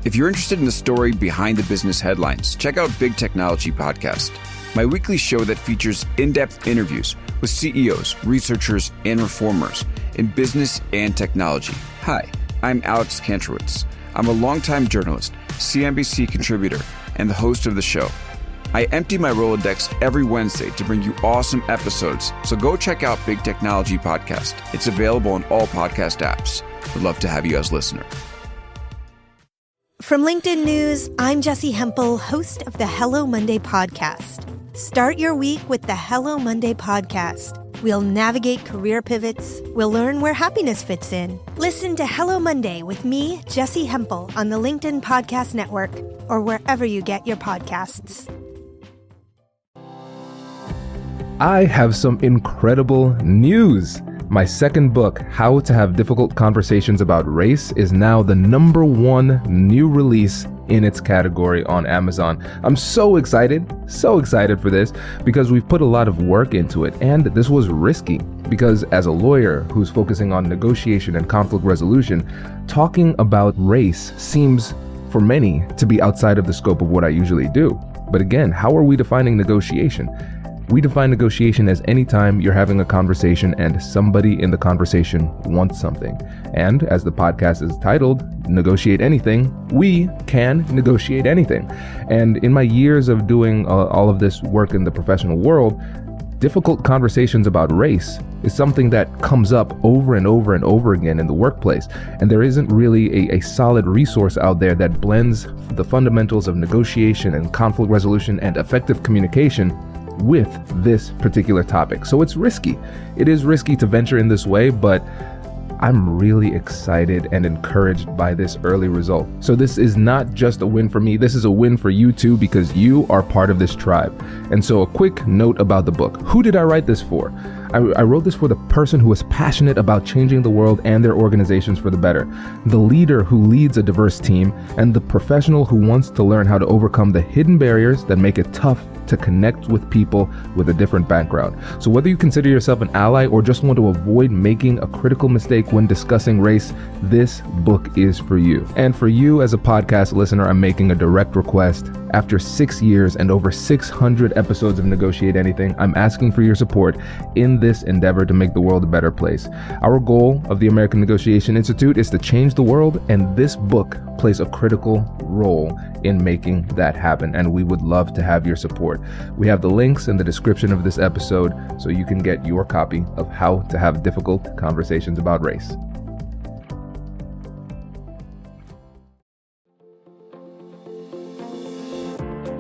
If you're interested in the story behind the business headlines, check out Big Technology Podcast, my weekly show that features in-depth interviews with CEOs, researchers, and reformers in business and technology. Hi, I'm Alex Kantrowitz. I'm a longtime journalist, CNBC contributor, and the host of the show. I empty my Rolodex every Wednesday to bring you awesome episodes, so go check out Big Technology Podcast. It's available on all podcast apps. Would love to have you as a listener. From LinkedIn News, I'm Jessie Hempel, host of the Hello Monday podcast. Start your week with the Hello Monday podcast. We'll navigate career pivots. We'll learn where happiness fits in. Listen to Hello Monday with me, Jessie Hempel, on the LinkedIn Podcast Network or wherever you get your podcasts. I have some incredible news. My second book, How to Have Difficult Conversations About Race, is now the #1 new release in its category on Amazon. I'm so excited for this because we've put a lot of work into it, and this was risky because as a lawyer who's focusing on negotiation and conflict resolution, talking about race seems for many to be outside of the scope of what I usually do. But again, how are we defining negotiation? We define negotiation as any time you're having a conversation and somebody in the conversation wants something. And as the podcast is titled, Negotiate Anything, we can negotiate anything. And in my years of doing all of this work in the professional world, difficult conversations about race is something that comes up over and over and over again in the workplace. And there isn't really a solid resource out there that blends the fundamentals of negotiation and conflict resolution and effective communication with this particular topic. So it's risky. It is risky to venture in this way, but I'm really excited and encouraged by this early result. So this is not just a win for me, this is a win for you too, because you are part of this tribe. And so a quick note about the book. Who did I write this for? I wrote this for the person who is passionate about changing the world and their organizations for the better, the leader who leads a diverse team, and the professional who wants to learn how to overcome the hidden barriers that make it tough to connect with people with a different background. So whether you consider yourself an ally or just want to avoid making a critical mistake when discussing race, this book is for you. And for you as a podcast listener, I'm making a direct request. After 6 years and over 600 episodes of Negotiate Anything, I'm asking for your support in this endeavor to make the world a better place. Our goal of the American Negotiation Institute is to change the world, and this book plays a critical role in making that happen, and we would love to have your support. We have the links in the description of this episode so you can get your copy of How to Have Difficult Conversations About Race.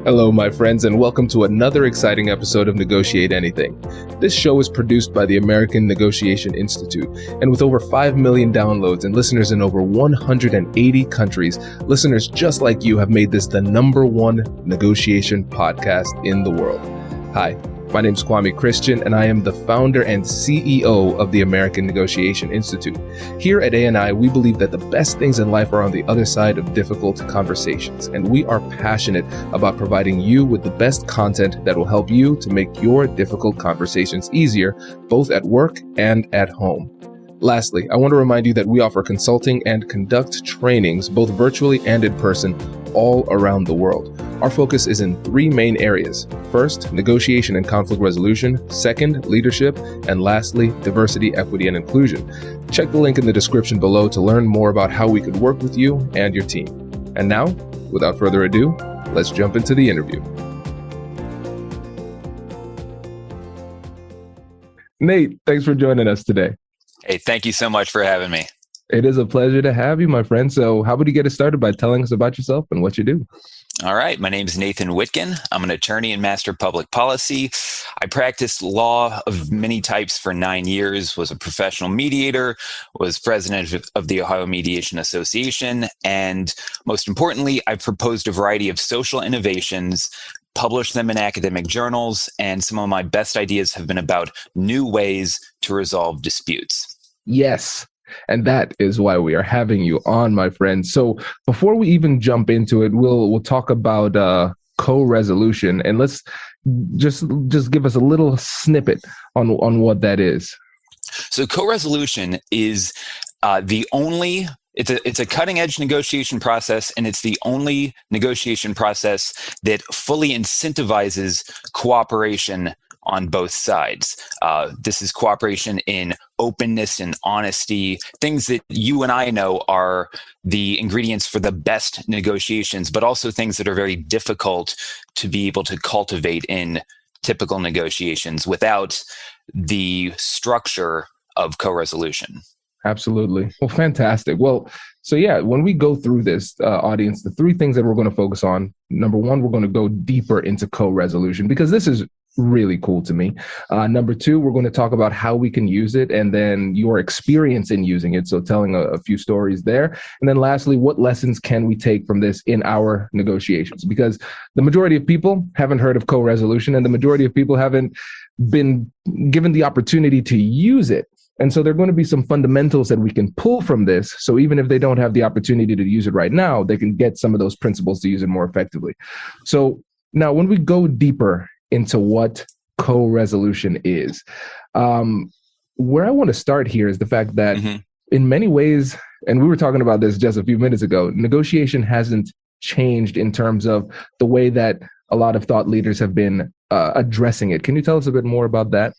Hello, my friends, and welcome to another exciting episode of Negotiate Anything. This show is produced by the American Negotiation Institute, and with over 5 million downloads and listeners in over 180 countries, listeners just like you have made this the #1 negotiation podcast in the world. Hi, my name is Kwame Christian, and I am the founder and CEO of the American Negotiation Institute. Here at ANI, we believe that the best things in life are on the other side of difficult conversations, and we are passionate about providing you with the best content that will help you to make your difficult conversations easier, both at work and at home. Lastly, I want to remind you that we offer consulting and conduct trainings, both virtually and in person, all around the world. Our focus is in 3 main areas. First, negotiation and conflict resolution. Second, leadership. And lastly, diversity, equity, and inclusion. Check the link in the description below to learn more about how we could work with you and your team. And now, without further ado, let's jump into the interview. Nate, thanks for joining us today. Hey, thank you so much for having me. It is a pleasure to have you, my friend. So how about you get us started by telling us about yourself and what you do? All right. My name is Nathan Witkin. I'm an attorney and master of public policy. I practiced law of many types for 9 years, was a professional mediator, was president of the Ohio Mediation Association, and most importantly, I proposed a variety of social innovations, published them in academic journals, and some of my best ideas have been about new ways to resolve disputes. Yes. And that is why we are having you on, my friend. So before we even jump into it, we'll talk about co-resolution, and let's just give us a little snippet on what that is. So co-resolution is the only It's a cutting edge negotiation process, and it's the only negotiation process that fully incentivizes cooperation on both sides. This is cooperation in openness and honesty, things that you and I know are the ingredients for the best negotiations, but also things that are very difficult to be able to cultivate in typical negotiations without the structure of co-resolution. Absolutely. Well, fantastic. Well, so yeah, when we go through this, audience, the three things that we're going to focus on, number one, we're going to go deeper into co-resolution because this is really cool to me. Number two, we're going to talk about how we can use it and then your experience in using it. So telling a few stories there. And then lastly, what lessons can we take from this in our negotiations? Because the majority of people haven't heard of co-resolution and the majority of people haven't been given the opportunity to use it. And so there are going to be some fundamentals that we can pull from this. So even if they don't have the opportunity to use it right now, they can get some of those principles to use it more effectively. So now when we go deeper into what co-resolution is, where I want to start here is the fact that in many ways, and we were talking about this just a few minutes ago, negotiation hasn't changed in terms of the way that a lot of thought leaders have been addressing it. Can you tell us a bit more about that?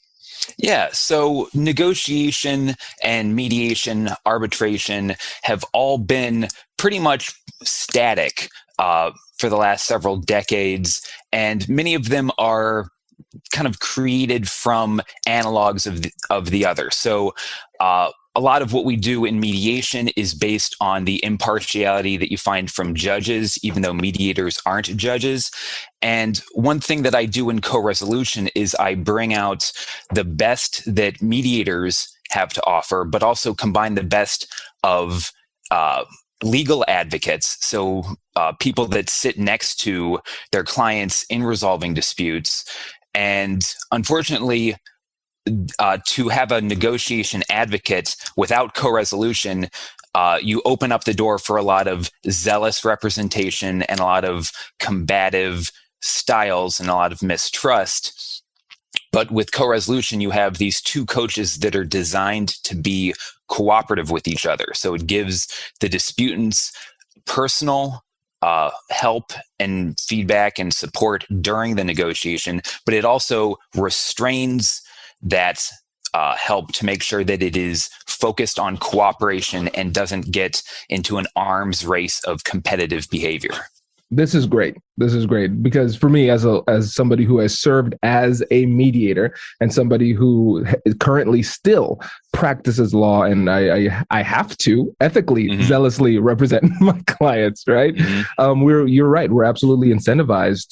Yeah, so negotiation and mediation, arbitration have all been pretty much static for the last several decades, and many of them are kind of created from analogs of the other. So a lot of what we do in mediation is based on the impartiality that you find from judges, even though mediators aren't judges. And one thing that I do in co-resolution is I bring out the best that mediators have to offer, but also combine the best of legal advocates, so people that sit next to their clients in resolving disputes. And unfortunately, to have a negotiation advocate without co-resolution, you open up the door for a lot of zealous representation and a lot of combative styles and a lot of mistrust. But with co-resolution, you have these two coaches that are designed to be cooperative with each other. So it gives the disputants personal help and feedback and support during the negotiation, but it also restrains that help to make sure that it is focused on cooperation and doesn't get into an arms race of competitive behavior. This is great. This is great because for me, as somebody who has served as a mediator and somebody who currently still practices law, and I have to ethically, zealously represent my clients, right? You're right. We're absolutely incentivized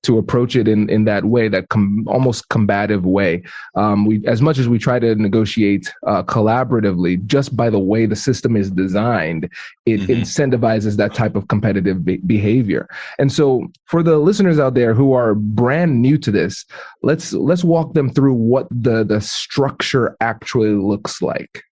to approach it in that way, that almost combative way. We, as much as we try to negotiate collaboratively, just by the way the system is designed, it incentivizes that type of competitive behavior. And so for the listeners out there who are brand new to this, let's walk them through what the structure actually looks like.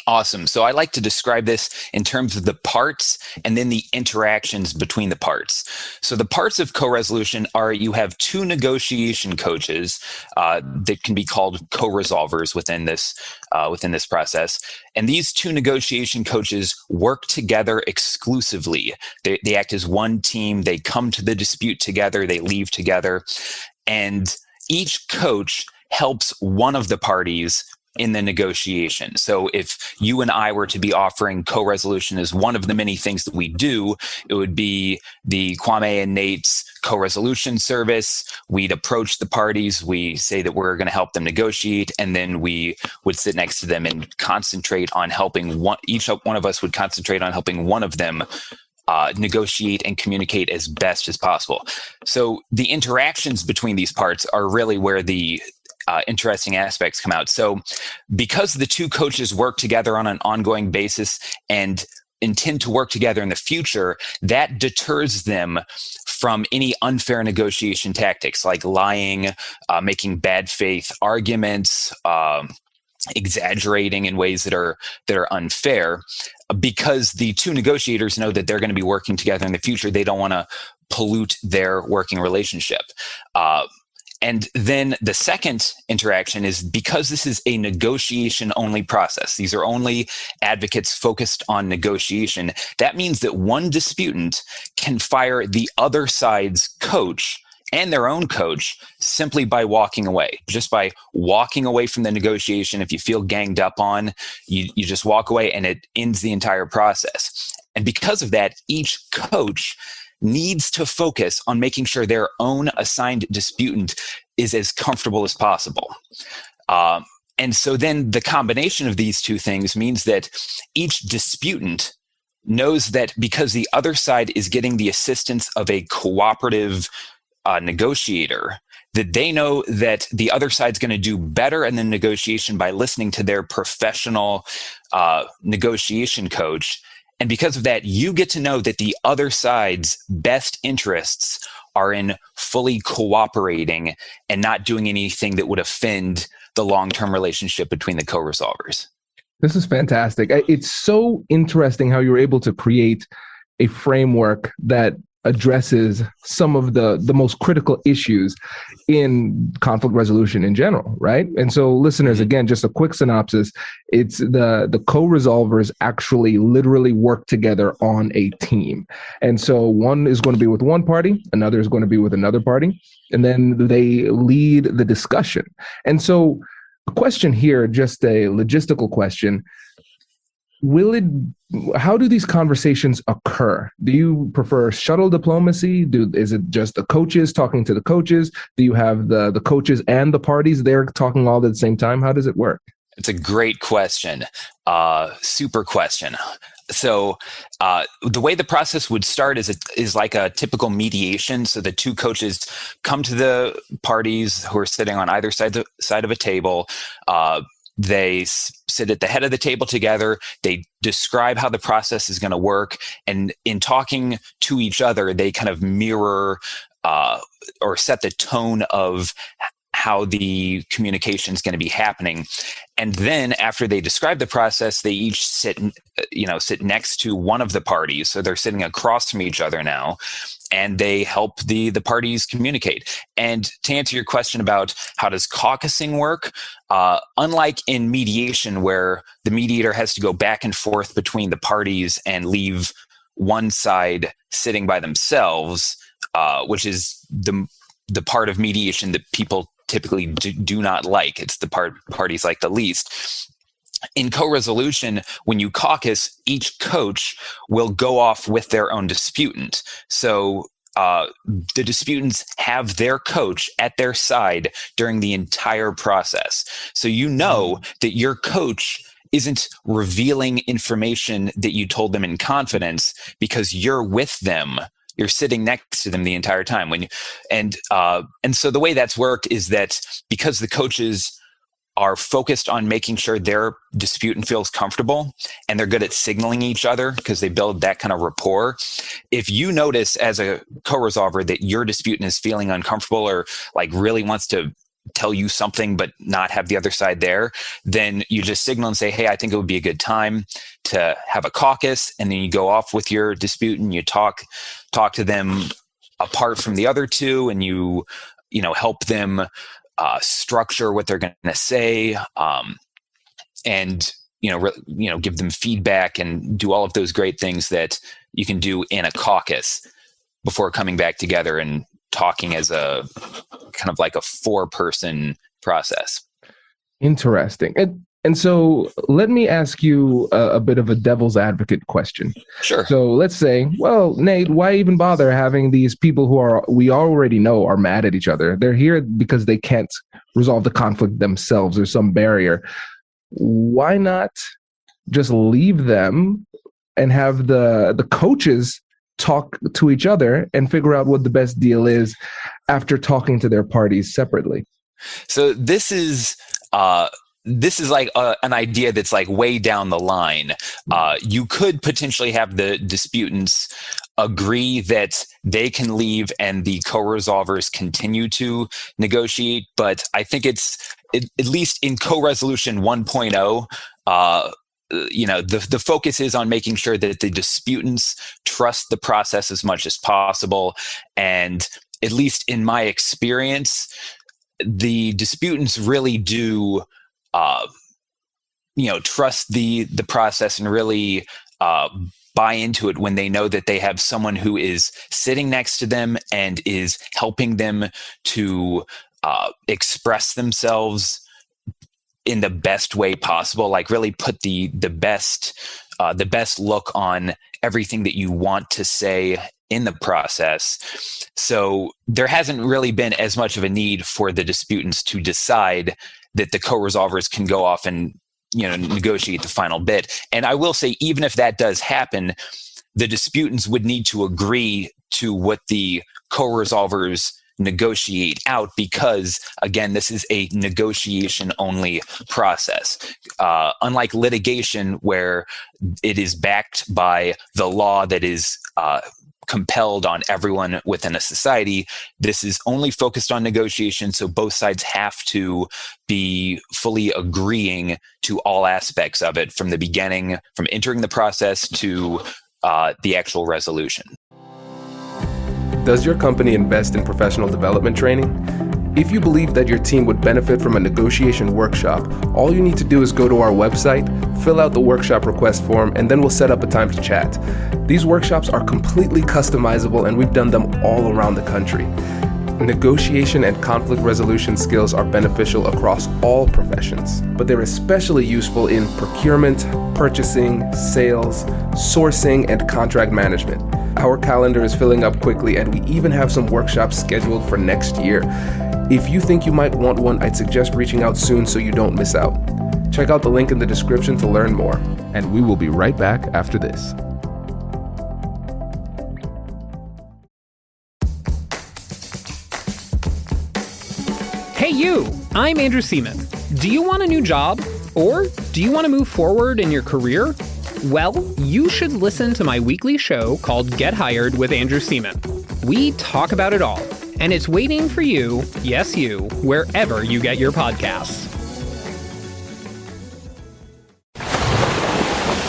Awesome. So I like to describe this in terms of the parts and then the interactions between the parts. So the parts of co-resolution are you have two negotiation coaches that can be called co-resolvers within this process. And these two negotiation coaches work together exclusively. They act as one team. They come to the dispute together. They leave together. And each coach helps one of the parties in the negotiation. So if you and I were to be offering co-resolution as one of the many things that we do, it would be the Kwame and Nate's co-resolution service. We'd approach the parties. We say that we're going to help them negotiate, and then we would sit next to them and concentrate on helping one. Each one of us would concentrate on helping one of them negotiate and communicate as best as possible. So the interactions between these parts are really where the interesting aspects come out. So because the two coaches work together on an ongoing basis and intend to work together in the future, that deters them from any unfair negotiation tactics like lying, making bad faith arguments, exaggerating in ways that are unfair. Because the two negotiators know that they're going to be working together in the future, they don't want to pollute their working relationship. And then the second interaction is, because this is a negotiation only process, these are only advocates focused on negotiation, that means that one disputant can fire the other side's coach and their own coach simply by walking away. Just by walking away from the negotiation, if you feel ganged up on, you just walk away and it ends the entire process. And because of that, each coach needs to focus on making sure their own assigned disputant is as comfortable as possible. And so then the combination of these two things means that each disputant knows that because the other side is getting the assistance of a cooperative negotiator, that they know that the other side's going to do better in the negotiation by listening to their professional negotiation coach. And because of that, you get to know that the other side's best interests are in fully cooperating and not doing anything that would offend the long-term relationship between the co-resolvers. This is fantastic. It's so interesting how you're able to create a framework that addresses some of the most critical issues in conflict resolution in general, right? And so listeners, again, just a quick synopsis. It's the co-resolvers actually literally work together on a team. And so one is going to be with one party, another is going to be with another party, and then they lead the discussion. And so a question here, just a logistical question. How do these conversations occur? Do you prefer shuttle diplomacy? Is it just the coaches talking to the coaches? Do you have the coaches and the parties there talking all at the same time? How does it work? It's a great question. Super question. So the way the process would start is like a typical mediation. So the two coaches come to the parties who are sitting on either side of a table. They sit at the head of the table together. They describe how the process is going to work. And in talking to each other, they kind of mirror or set the tone of how the communication is going to be happening. And then after they describe the process, they each sit next to one of the parties. So they're sitting across from each other now, and they help the parties communicate. And to answer your question about how does caucusing work, unlike in mediation where the mediator has to go back and forth between the parties and leave one side sitting by themselves, which is the part of mediation that people typically do not like. It's the parties like the least. In co-resolution, when you caucus, each coach will go off with their own disputant. So the disputants have their coach at their side during the entire process. So you know that your coach isn't revealing information that you told them in confidence because you're with them. You're sitting next to them the entire time. And so the way that's worked is that because the coaches are focused on making sure their disputant feels comfortable and they're good at signaling each other because they build that kind of rapport. If you notice as a co-resolver that your disputant is feeling uncomfortable or like really wants to tell you something but not have the other side there, then you just signal and say, hey, I think it would be a good time to have a caucus. And then you go off with your disputant, you talk to them apart from the other two, and you help them structure what they're going to say, and give them feedback and do all of those great things that you can do in a caucus before coming back together and talking as a kind of like a 4-person process. Interesting. And so let me ask you a bit of a devil's advocate question. Sure. So let's say, well, Nate, why even bother having these people we already know are mad at each other? They're here because they can't resolve the conflict themselves. There's some barrier. Why not just leave them and have the coaches talk to each other and figure out what the best deal is after talking to their parties separately? So this is like an idea that's like way down the line. You could potentially have the disputants agree that they can leave and the co-resolvers continue to negotiate. But I think it's, at least in co-resolution 1.0, the focus is on making sure that the disputants trust the process as much as possible. And at least in my experience, the disputants really do, trust the process and really buy into it when they know that they have someone who is sitting next to them and is helping them to express themselves in the best way possible, like really put the best look on everything that you want to say in the process. So there hasn't really been as much of a need for the disputants to decide that the co-resolvers can go off and negotiate the final bit. And I will say, even if that does happen, the disputants would need to agree to what the co-resolvers negotiate out, because again, this is a negotiation only process. Unlike litigation, where it is backed by the law that is compelled on everyone within a society, this is only focused on negotiation. So both sides have to be fully agreeing to all aspects of it from the beginning, from entering the process to the actual resolution. Does your company invest in professional development training? If you believe that your team would benefit from a negotiation workshop, all you need to do is go to our website, fill out the workshop request form, and then we'll set up a time to chat. These workshops are completely customizable, and we've done them all around the country. Negotiation and conflict resolution skills are beneficial across all professions, but they're especially useful in procurement, purchasing, sales, sourcing, and contract management. Our calendar is filling up quickly, and we even have some workshops scheduled for next year. If you think you might want one, I'd suggest reaching out soon so you don't miss out. Check out the link in the description to learn more, and we will be right back after this. Hey you, I'm Andrew Seaman. Do you want a new job? Or do you want to move forward in your career? Well, you should listen to my weekly show called Get Hired with Andrew Seaman. We talk about it all, and it's waiting for you, yes you, wherever you get your podcasts.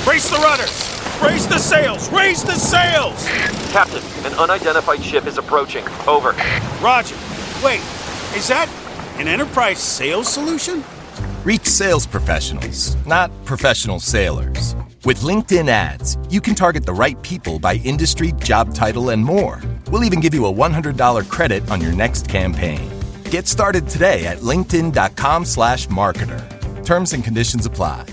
Brace the rudders! Raise the sails! Raise the sails! Captain, an unidentified ship is approaching. Over. Roger. Wait, is that an enterprise sales solution? Reach sales professionals, not professional sailors. With LinkedIn ads, you can target the right people by industry, job title, and more. We'll even give you a $100 credit on your next campaign. Get started today at linkedin.com/marketer. Terms and conditions apply.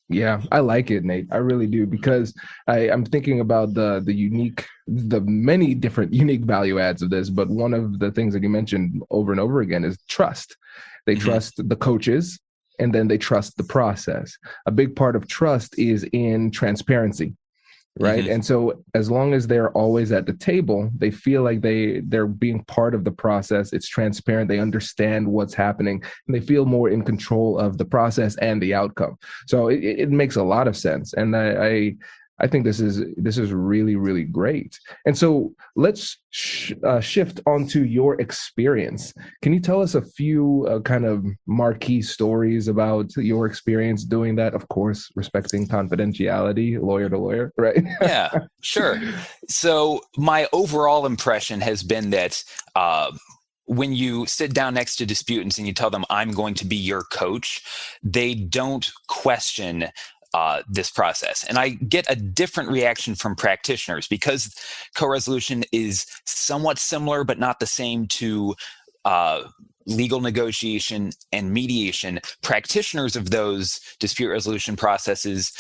Yeah, I like it, Nate. I really do, because I'm thinking about the many different unique value adds of this. But one of the things that you mentioned over and over again is trust. They trust the coaches, and then they trust the process. A big part of trust is in transparency, right? And so as long as they're always at the table, they feel like they're being part of the process. It's transparent. They understand what's happening, and they feel more in control of the process and the outcome. So it makes a lot of sense. And I think this is really, really great. And so let's shift onto your experience. Can you tell us a few kind of marquee stories about your experience doing that? Of course, respecting confidentiality, lawyer to lawyer, right? Yeah, sure. So my overall impression has been that when you sit down next to disputants and you tell them, I'm going to be your coach, they don't question this process. And I get a different reaction from practitioners, because co-resolution is somewhat similar, but not the same to legal negotiation and mediation. Practitioners of those dispute resolution processes,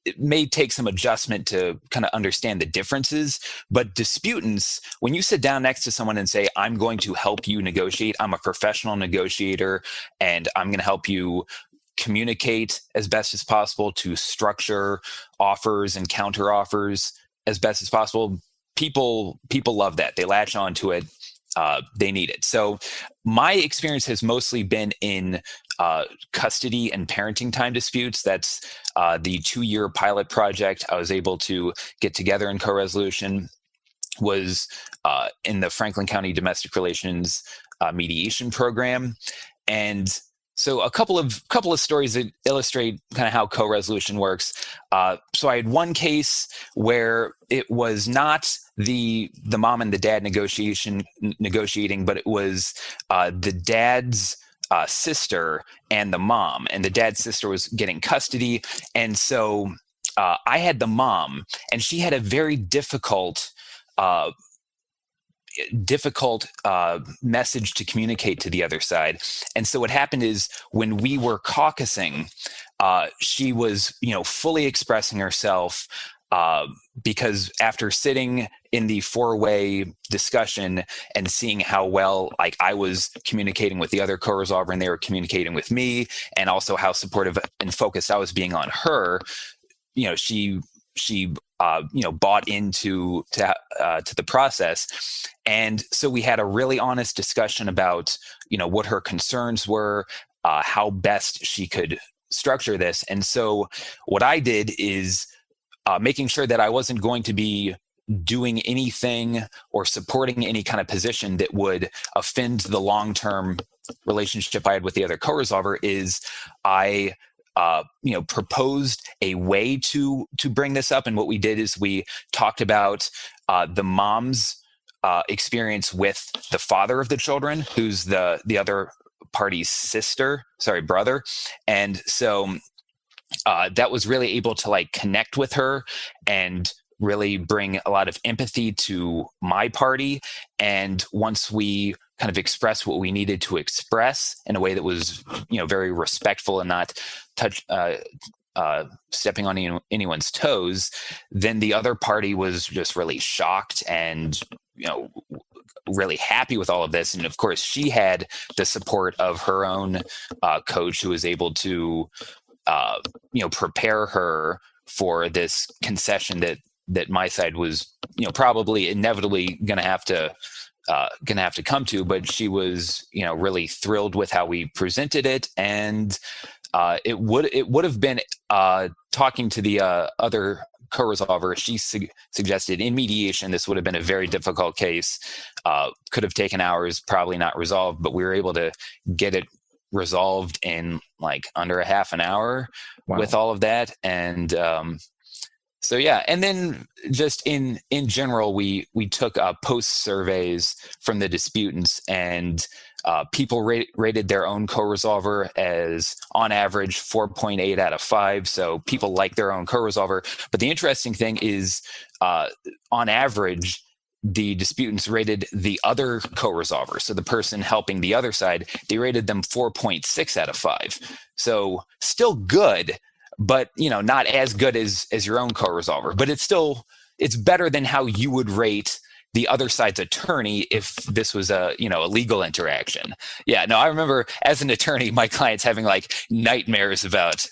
it may take some adjustment to kind of understand the differences, but disputants, when you sit down next to someone and say, I'm going to help you negotiate, I'm a professional negotiator, and I'm going to help you communicate as best as possible, to structure offers and counter offers as best as possible. People love that. They latch on to it. They need it. So my experience has mostly been in custody and parenting time disputes. That's the 2-year pilot project I was able to get together in co-resolution was in the Franklin County Domestic Relations mediation program. And So a couple of stories that illustrate kind of how co-resolution works. So I had one case where it was not the mom and the dad negotiating, but it was the dad's sister and the mom, and the dad's sister was getting custody, and so I had the mom, and she had a very difficult message to communicate to the other side. And so what happened is when we were caucusing, she was, fully expressing herself, because after sitting in the four-way discussion and seeing how well, like, I was communicating with the other co-resolver and they were communicating with me, and also how supportive and focused I was being on her, she bought into the process. And so we had a really honest discussion about, what her concerns were, how best she could structure this. And so what I did is making sure that I wasn't going to be doing anything or supporting any kind of position that would offend the long-term relationship I had with the other co-resolver, is I proposed a way to bring this up. And what we did is we talked about the mom's experience with the father of the children, who's the other party's brother. And so that was really able to connect with her and really bring a lot of empathy to my party. And once we kind of expressed what we needed to express in a way that was, very respectful and not stepping on anyone's toes, then the other party was just really shocked and, really happy with all of this. And of course, she had the support of her own coach, who was able to, prepare her for this concession that my side was, probably inevitably going to have to come to. But she was, really thrilled with how we presented it, and it would have been talking to the other co-resolver. She suggested in mediation this would have been a very difficult case. Could have taken hours, probably not resolved, but we were able to get it resolved in under a half an hour. Wow. With all of that. And so yeah, and then just in general, we took post surveys from the disputants, and people rated their own co-resolver as on average 4.8 out of 5. So people like their own co-resolver. But the interesting thing is, on average, the disputants rated the other co-resolver, so the person helping the other side, they rated them 4.6 out of 5. So still good, but not as good as your own co-resolver. But it's better than how you would rate the other side's attorney if this was a legal interaction. Yeah, no, I remember as an attorney, my clients having nightmares about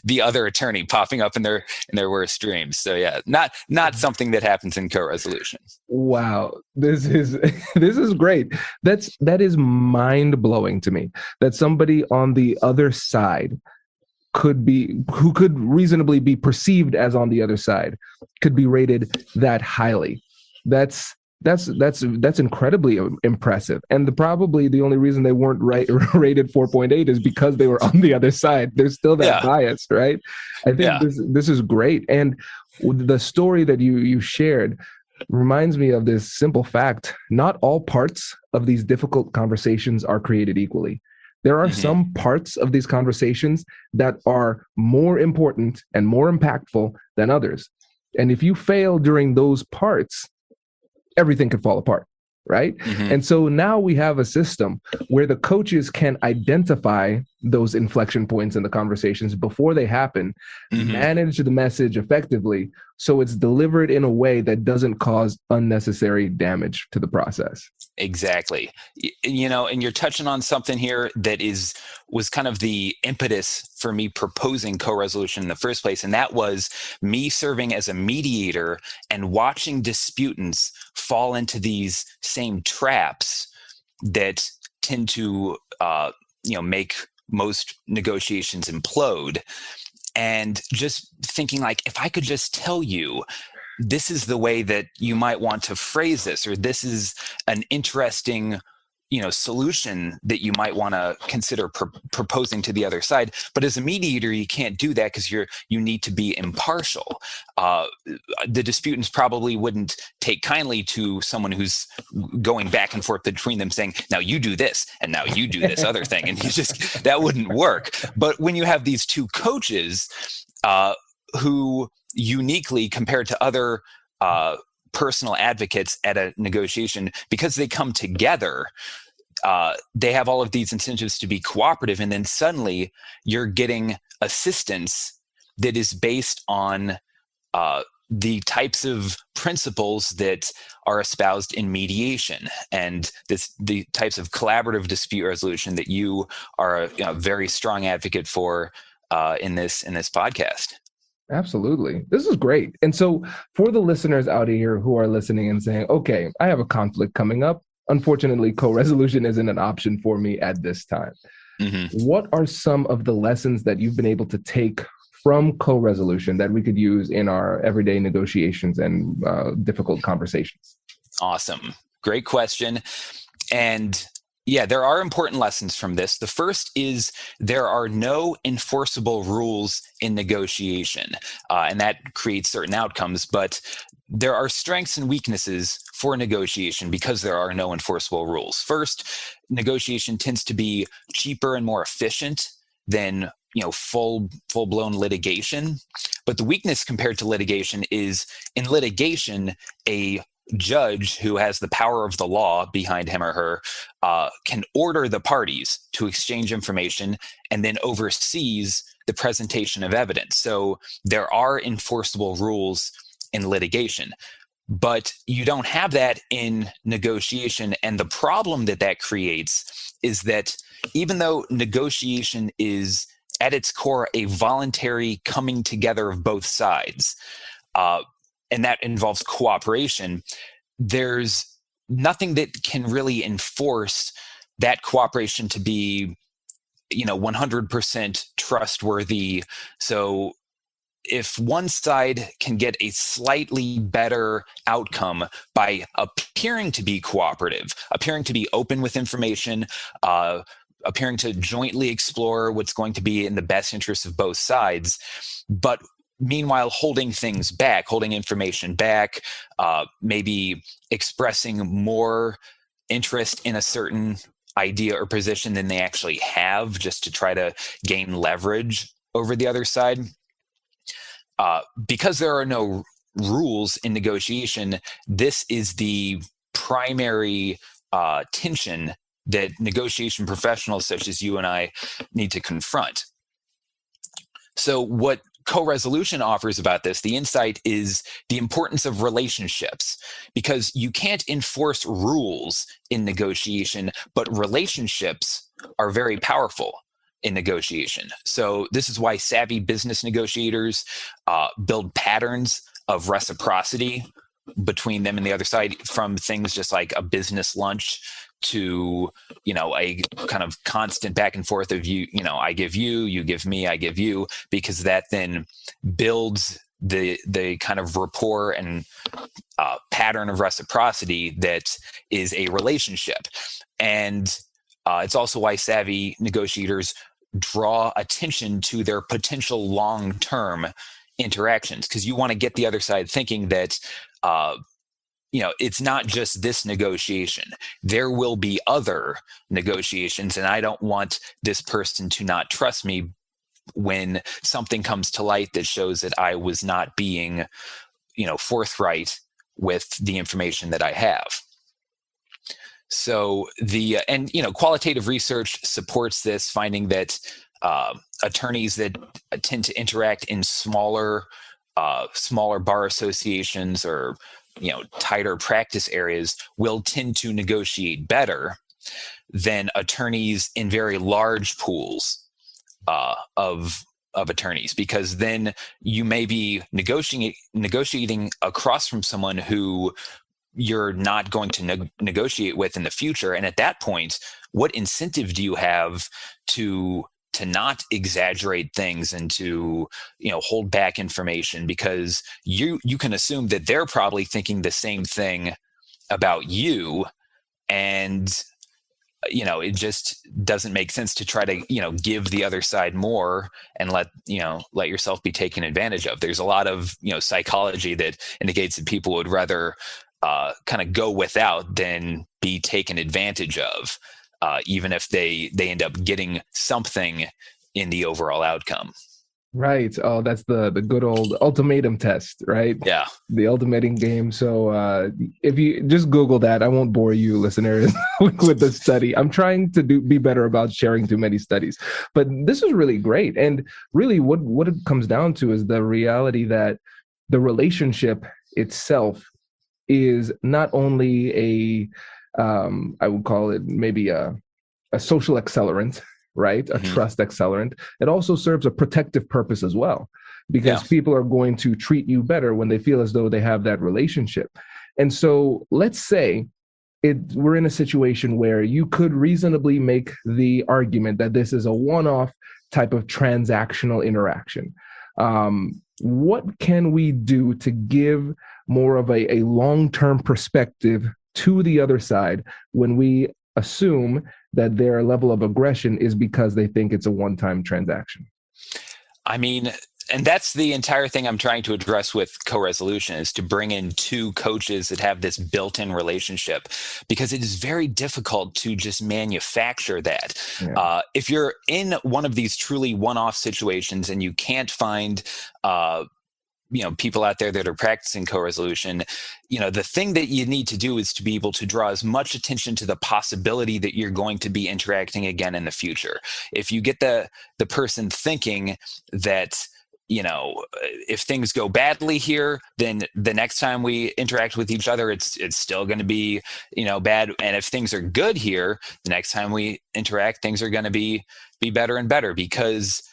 the other attorney popping up in their worst dreams. So yeah, not something that happens in co-resolution. Wow, this is great. That is mind blowing to me, that somebody on the other side who could reasonably be perceived as on the other side, could be rated that highly. That's incredibly impressive. And probably the only reason they weren't rated 4.8 is because they were on the other side. There's still that bias, right? I think this is great. And the story that you shared reminds me of this simple fact: not all parts of these difficult conversations are created equally. There are some parts of these conversations that are more important and more impactful than others. And if you fail during those parts, everything could fall apart, right? And so now we have a system where the coaches can identify those inflection points in the conversations before they happen, manage the message effectively, so it's delivered in a way that doesn't cause unnecessary damage to the process. Exactly. And you're touching on something here that was kind of the impetus for me proposing co-resolution in the first place. And that was me serving as a mediator and watching disputants fall into these same traps that tend to, make most negotiations implode. And just thinking if I could just tell you, this is the way that you might want to phrase this, or this is an interesting solution that you might want to consider proposing to the other side. But as a mediator, you can't do that because you need to be impartial. The disputants probably wouldn't take kindly to someone who's going back and forth between them saying, now you do this and now you do this other thing, and that wouldn't work. But when you have these two coaches who uniquely, compared to other personal advocates at a negotiation, because they come together, they have all of these incentives to be cooperative, and then suddenly you're getting assistance that is based on the types of principles that are espoused in mediation and the types of collaborative dispute resolution that you are a very strong advocate for in this podcast. Absolutely. This is great. And so for the listeners out here who are listening and saying, okay, I have a conflict coming up. Unfortunately, co-resolution isn't an option for me at this time. Mm-hmm. What are some of the lessons that you've been able to take from co-resolution that we could use in our everyday negotiations and difficult conversations? Awesome. Great question. And yeah, there are important lessons from this. The first is there are no enforceable rules in negotiation, and that creates certain outcomes, but there are strengths and weaknesses for negotiation because there are no enforceable rules. First, negotiation tends to be cheaper and more efficient than full-blown litigation. But the weakness compared to litigation is, in litigation, a judge who has the power of the law behind him or her can order the parties to exchange information and then oversees the presentation of evidence. So there are enforceable rules in litigation, but you don't have that in negotiation. And the problem that creates is that even though negotiation is at its core a voluntary coming together of both sides, and that involves cooperation, there's nothing that can really enforce that cooperation to be, 100% trustworthy. So if one side can get a slightly better outcome by appearing to be cooperative, appearing to be open with information, appearing to jointly explore what's going to be in the best interest of both sides, but meanwhile holding things back, holding information back, maybe expressing more interest in a certain idea or position than they actually have, just to try to gain leverage over the other side. Because there are no rules in negotiation, this is the primary tension that negotiation professionals such as you and I need to confront. So what co-resolution offers about this, the insight, is the importance of relationships, because you can't enforce rules in negotiation, but relationships are very powerful in negotiation. So this is why savvy business negotiators build patterns of reciprocity between them and the other side, from things just like a business lunch to, a kind of constant back and forth of I give you, you give me, I give you, because that then builds the kind of rapport and pattern of reciprocity that is a relationship. And it's also why savvy negotiators draw attention to their potential long-term interactions, because you want to get the other side thinking that it's not just this negotiation. There will be other negotiations, and I don't want this person to not trust me when something comes to light that shows that I was not being, forthright with the information that I have. So qualitative research supports this, finding that attorneys that tend to interact in smaller bar associations or tighter practice areas will tend to negotiate better than attorneys in very large pools of attorneys, because then you may be negotiating across from someone who you're not going to negotiate with in the future. And at that point, what incentive do you have to not exaggerate things and to hold back information, because you can assume that they're probably thinking the same thing about you, and it just doesn't make sense to try to, give the other side more and let yourself be taken advantage of. There's a lot of, psychology that indicates that people would rather kind of go without than be taken advantage of, even if they end up getting something in the overall outcome. Right. Oh, that's the good old ultimatum test, right? Yeah. The ultimatum game. So if you just Google that, I won't bore you listeners with the study. I'm trying to be better about sharing too many studies. But this is really great. And really what it comes down to is the reality that the relationship itself is not only I would call it maybe a social accelerant, right? A trust accelerant. It also serves a protective purpose as well, because people are going to treat you better when they feel as though they have that relationship. And so let's say we're in a situation where you could reasonably make the argument that this is a one-off type of transactional interaction. What can we do to give more of a long-term perspective to the other side when we assume that their level of aggression is because they think it's a one-time transaction? I mean, and that's the entire thing I'm trying to address with co-resolution, is to bring in two coaches that have this built-in relationship, because it is very difficult to just manufacture that. Yeah. If you're in one of these truly one-off situations and you can't find people out there that are practicing co-resolution, the thing that you need to do is to be able to draw as much attention to the possibility that you're going to be interacting again in the future. If you get the person thinking that, if things go badly here, then the next time we interact with each other, it's still going to be, bad. And if things are good here, the next time we interact, things are going to be better and better, because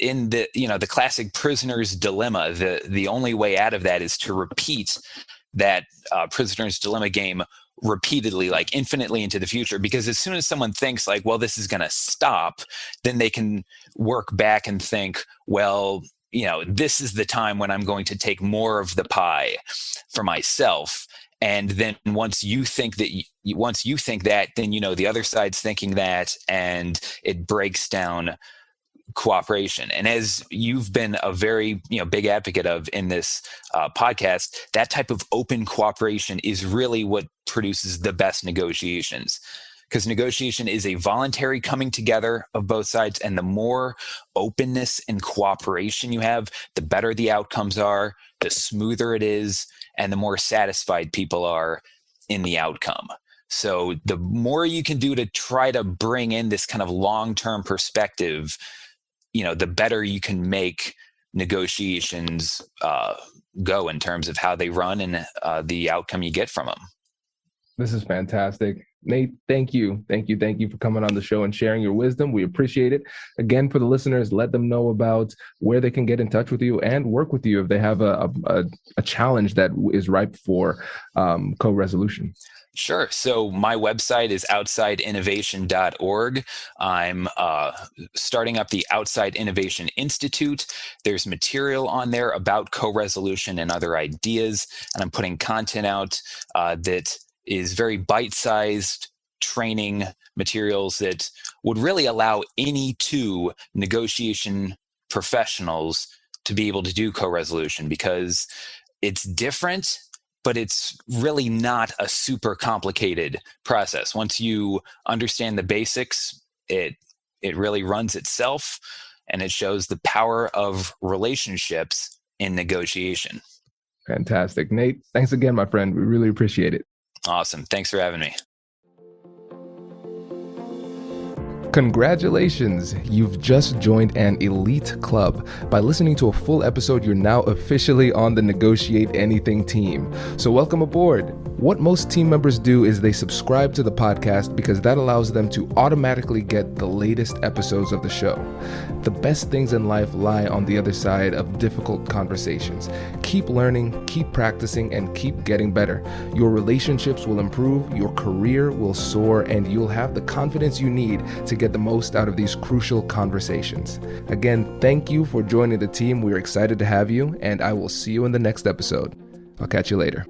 in the classic prisoner's dilemma, the only way out of that is to repeat that prisoner's dilemma game repeatedly, like infinitely into the future. Because as soon as someone thinks like, well, this is going to stop, then they can work back and think, well, this is the time when I'm going to take more of the pie for myself. And then once you think that, then the other side's thinking that, and it breaks down cooperation. And as you've been a very big advocate of in this podcast, that type of open cooperation is really what produces the best negotiations, because negotiation is a voluntary coming together of both sides, and the more openness and cooperation you have, the better the outcomes are, the smoother it is, and the more satisfied people are in the outcome. So the more you can do to try to bring in this kind of long-term perspective, the better you can make negotiations go in terms of how they run and the outcome you get from them. This is fantastic. Nate, thank you. Thank you for coming on the show and sharing your wisdom. We appreciate it. Again, for the listeners, let them know about where they can get in touch with you and work with you if they have a challenge that is ripe for co-resolution. Sure. So my website is outsideinnovation.org. I'm starting up the Outside Innovation Institute. There's material on there about co-resolution and other ideas, and I'm putting content out that is very bite-sized training materials that would really allow any two negotiation professionals to be able to do co-resolution, because it's different, but it's really not a super complicated process. Once you understand the basics, it really runs itself, and it shows the power of relationships in negotiation. Fantastic. Nate, thanks again, my friend. We really appreciate it. Awesome. Thanks for having me. Congratulations! You've just joined an elite club. By listening to a full episode, you're now officially on the Negotiate Anything team. So welcome aboard. What most team members do is they subscribe to the podcast because that allows them to automatically get the latest episodes of the show. The best things in life lie on the other side of difficult conversations. Keep learning, keep practicing, and keep getting better. Your relationships will improve, your career will soar, and you'll have the confidence you need to get the most out of these crucial conversations. Again, thank you for joining the team. We're excited to have you, and I will see you in the next episode. I'll catch you later.